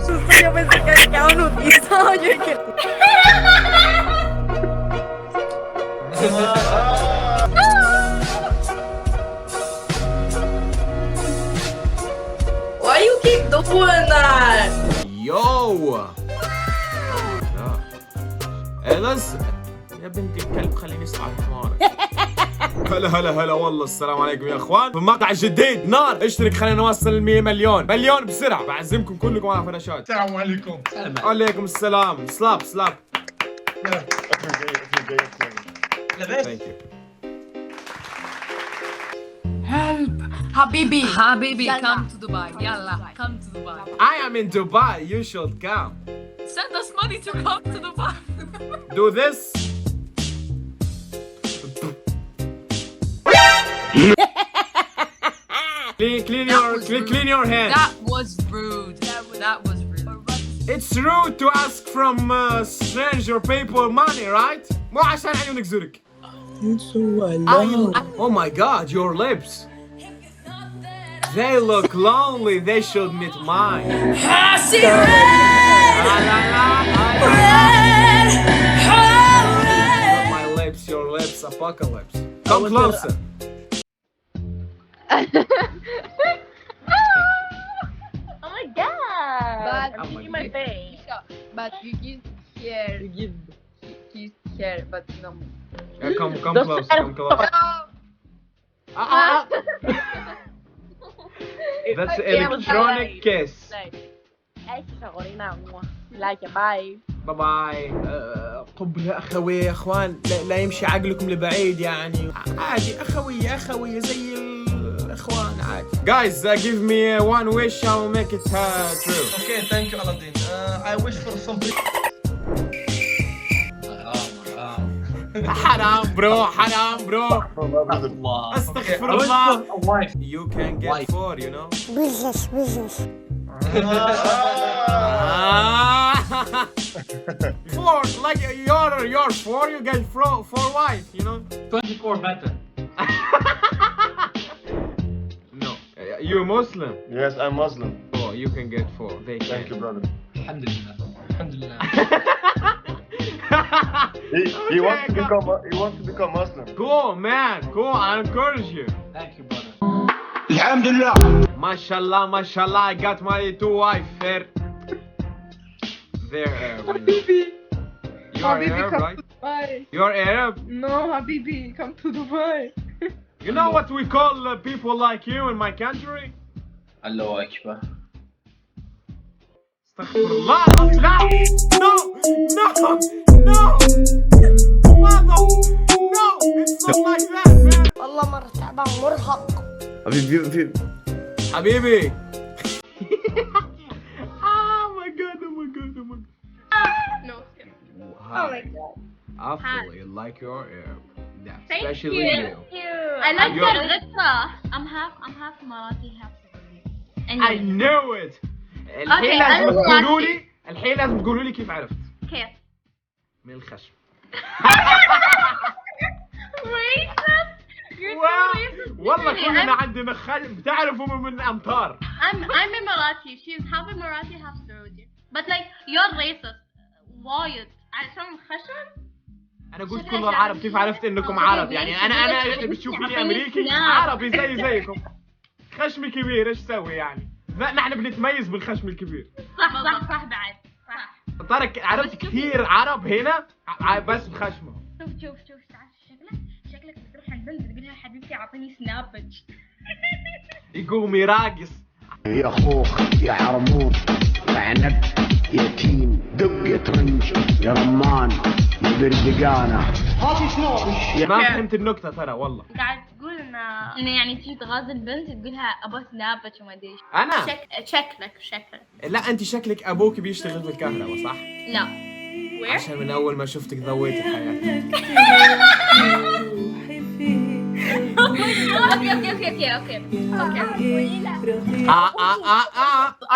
Yo pensé que había quedado nutizado. Yo dije, why you keep doing that? يو لز يا بنت الكلب خليني اصعد حمارك. هلا هلا هلا والله السلام عليكم يا اخوان في مقطع جديد نار. اشترك خلينا نوصل ال 100 مليون بسرعه. بعزمكم كلكم على فراشات. السلام عليكم. عليكم السلام. سلاب لبس. ثانك يو. Habibi. Habibi, come to Dubai. Yalla, come to Dubai. I am in Dubai. You should come. Send us money to come to Dubai. Do this. clean your hands. That was rude. That was rude. It's rude to ask from stranger people money, right? مو عشان عيونك زرق. Oh my god, your lips. They look lonely. They should meet mine. My lips, your lips, apocalypse. Come closer. Oh my god! But I'm seeing my face. But you give here. You give here, but no. Come Don't close. say- Come close. That's electronic kiss. ايش شغلنا لايك باي. باي باي. قبلة أخوية يا إخوان. لا يمشي عقلكم لبعيد يعني. عادي أخوية زي الإخوان عادي. Guys, give me one wish. I will make it true. Okay, thank you, Aladdin. I wish for something. حرام برو. Allah. أستغفر I wish الله. for a wife. You can get four, you know. Four, like you're four, you get four wife, you know. 24 better. No, you Muslim. Yes, I'm Muslim. Oh, you can get four. They Thank can. you, brother. Alhamdulillah. Alhamdulillah. He wants to become Muslim. Cool, man. Cool. I encourage you. Thank you, brother. Mashallah. I got my two wife here. They're Arab. You're Arab, right? Dubai. You're Arab. No, Habibi, come to Dubai. You know what we call people like you in my country? Allah Akbar. Astaghfirullah. لا. No. No, it's not like that, man. والله مرة تعبان مرهق. حبيبي. Oh my god. No. Oh my god. I feel like you're Arab. Yeah, Thank especially you. you. I like You're- your ghetta. I'm half Marathi, half Saudi. I knew it. الحين لازم أنا تقولوا مراكي. لي. الحين لازم تقولوا لي كيف عرفت. كيف؟ من الخشم. Racist? You're so racist. والله Literally, كلنا عندنا خشم. بتعرفوا من أمطار. I'm Emirati. She's half Emirati, half Saudi. But like, you're racist. وايد. عشان الخشم؟ أنا قلت كل العرب. كيف عرفت إنكم عرب؟ يعني أنا بتشوفيني أمريكي عربي زيكم. خشمي كبير إيش سوي يعني؟ نحن بنتميز بالخشم الكبير. صح بعد. صح. ترى عرفت كثير عرب هنا بس بخشمه. شوف تعال شكلك بتروح عند بنت تقول لها حبيبتي اعطيني سنابج. يقوم يراقص. يا خوخ يا حرموط يا عنب يا تيم دق يا ترنج يا رمان يا بردقانة. ما فهمت النكتة ترى والله. قاعد تقول انه يعني تجي تغازل بنت تقولها ابغى سنابج وما ادري ايش. أنا؟ شكلك. لا أنت شكلك أبوك بيشتغل في الكهرباء صح؟ لا. عشان من أول ما شفتك ضويتي حياتي. Okay.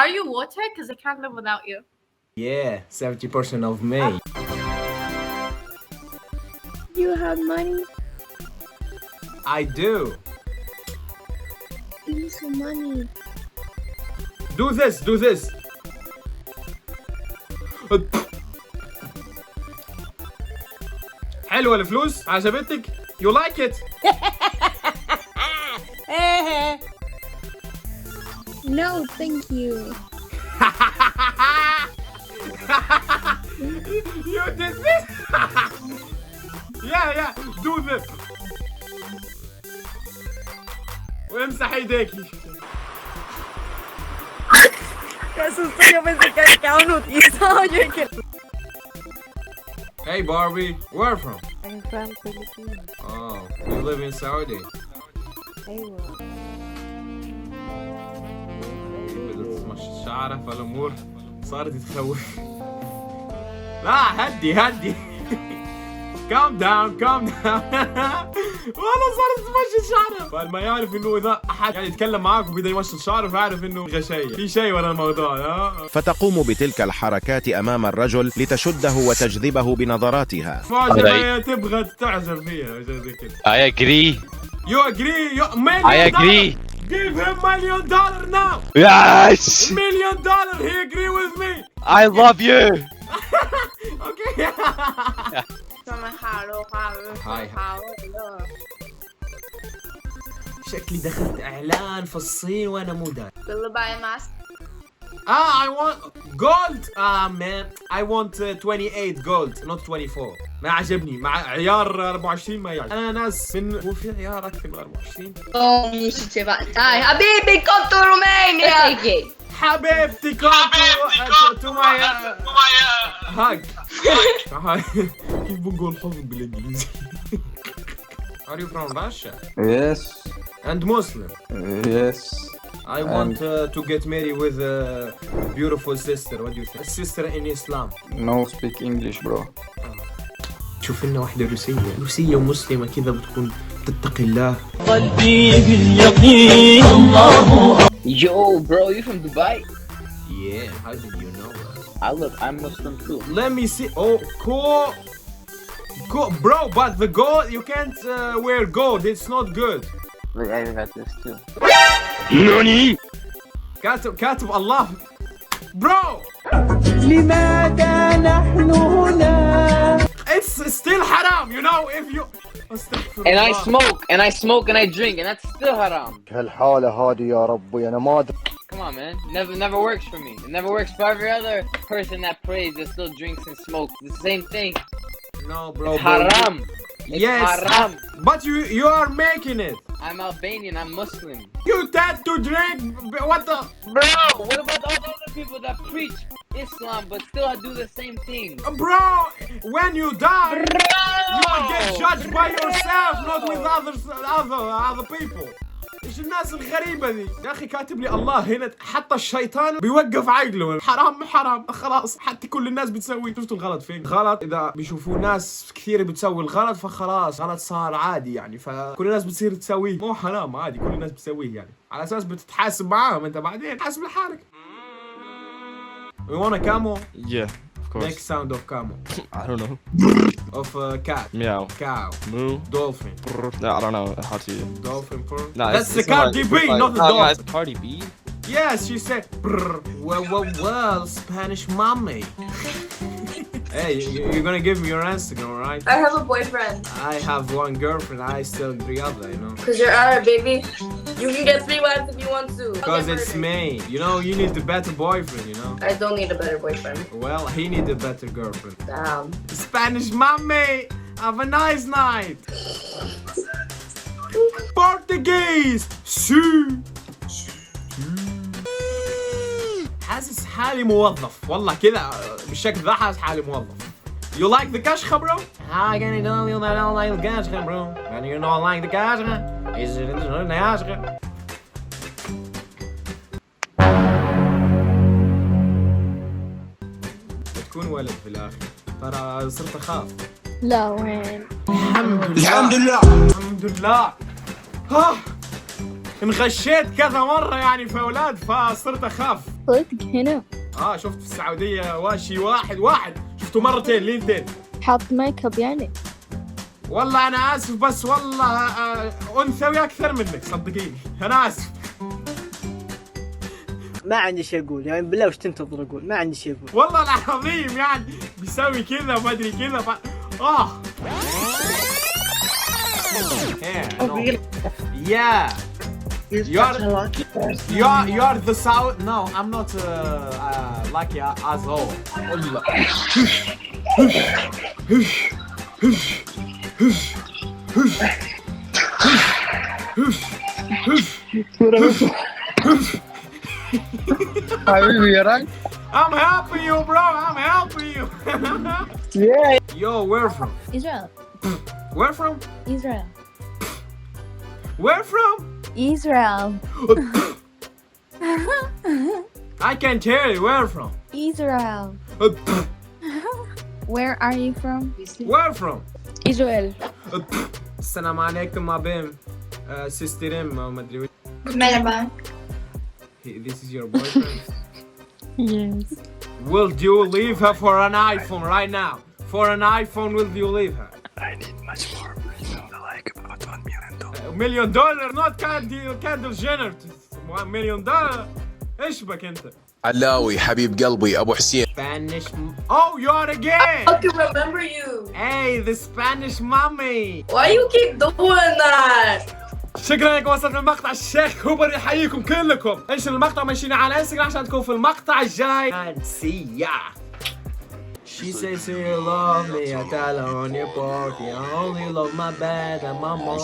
Are you water? Because I can't live without you. Yeah, 70% of me. You have money? I do. Give me some money. Do this. حلوة الفلوس؟ عجبتك؟ You like it? No, thank you. You did this? Yeah, do this. وامسح ايديكي. Hey Barbie, where from? I'm from Philippines. Oh, you live in Saudi. أيوة. بدأت تمشي شعرها فالأمور صارت تخوف. لا هدي. calm down. والله صارت تمشي شعرها. فما يعرف إنه إذا أحد يعني يتكلم معاك وبدأ يمشي شعره فيعرف إنه غشية. في شيء ورا الموضوع. فتقوم بتلك الحركات أمام الرجل لتشده وتجذبه بنظراتها. معجبة تبغى تعجب فيها زي كده. I agree. You agree? I agree. Give him $1 million now. Yes. $1 million. He agree with me. I love you. Okay. هاي. شكلي دخلت اعلان في الصين وانا مو داري. Will you buy a mask? I want gold. Man, I want 28 gold, not 24. ما عجبني مع عيار 24 ما يعجب. انا ناس من هو في عيار اكثر من 24. Hi, حبيبي come to Romania. حبيبتي come to my hug. كيف بنقول حضن بالانجليزي؟ Are you from Russia? Yes. And Muslim? Yes. I want to get married with a beautiful sister. What do you think? A sister in Islam. No speak English bro. شوف لنا واحدة روسية ومسلمة كذا بتكون تتقي الله. Yo, bro, you from Dubai? Yeah, how did you know that? I'm Muslim too. Let me see. Oh, cool. Bro, but the gold, you can't wear gold. It's not good. Wait, I got this too. Nani? كاتب الله. Bro. لماذا نحن هنا؟ It's still haram, you know, if you... And I smoke and I drink and that's still haram. هالحالة هذه يا ربي أنا ما أدري. Come on, man. Never works for me. It never works for every other person that prays that still drinks and smokes. It's the same thing. No, bro. It's haram. It's yes, haram. But you are making it. I'm Albanian. I'm Muslim. You tend to drink. What the? Bro, what about all the other people that preach Islam but still do the same thing? Bro, when you die, you will get judged by yourself, not with other people. ايش الناس الغريبة ذي؟ يا اخي كاتب لي الله هنا حتى الشيطان بيوقف عقله. حرام خلاص حتى كل الناس بتسوي. شفتوا الغلط فين؟ غلط اذا بيشوفوا ناس كثير بتسوي الغلط فخلاص غلط صار عادي يعني فكل الناس بتصير تسويه. مو حرام عادي كل الناس بتسويه يعني على اساس بتتحاسب معاهم انت بعدين حاسب لحالك. We want a camel? Yeah, of course. Next sound of camel. I don't know. Of cat. Meow. Cow. Moo. Dolphin. No, I don't know how to. Dolphin purr. No, that's the Cardi B, not the dolphin. It's Cardi B. Yes, she said. Brr. Well, Spanish mommy. Hey, you're gonna give me your Instagram, right? I have a boyfriend. I have one girlfriend. I still 3 other, you know. Cause you're Arab, baby. You can get 3 wives if you want to. Because it's me. You know, you need the better boyfriend, you know. I don't need a better boyfriend. Well, he need a better girlfriend. Damn. Spanish mommy, have a nice night. Portuguese. حاسس حالي موظف والله كذا بالشكل ذا حاسس حالي موظف. You like the كشخة bro? How can you know you don't like the كشخة bro? When you don't like the كشخة? Is it in the كشخة? بتكون ولد في الآخر. ترى صرت أخاف. لا وين؟ الحمد لله. انغشيت كذا مرة يعني في أولاد فصرت أخاف. صدق هنا؟ شفت في السعودية واشي واحد شفته مرتين لينتين. حاط ميك اب يعني؟ والله أنا آسف بس والله أنثوي أكثر منك صدقيني أنا آسف. ما عندي شيء اقول يعني بالله وش تنتظر اقول ما عندي شيء اقول والله العظيم يعني بيسوي كذا ما ادري كذا Yeah. You're the south. No, I'm not lucky as all. حبيبي يا راجل. I'm helping you, bro. I'm helping you. Yeah. Yo, where from? Israel. Where from? Israel. Where from? Israel. I can't hear you. Where from? Israel. Where are you from? Where from? Israel. السلام عليكم أبيم سيسترين ما أدري وش. مرحبا. This is your boyfriend? Yes. Will you leave her for an iPhone right now? For an iPhone, will you leave her? I need much more. Like about $1 million. $1 million? Not Kendall Jenner. $1 million? إيش بك أنت؟ علاوي حبيب قلبي أبو حسين. Spanish. Oh, you're again. I can remember you. Hey, the Spanish mommy. Why you keep doing that? شكرا انكم وصلتوا للمقطع. الشيخ هوبر يحييكم كلكم. انشروا المقطع ومشينا على انستغرام عشان تكونوا في المقطع الجاي. And see ya. She says you love me, I tell her on your party. I only love my bed and my mom.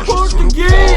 Portuguese.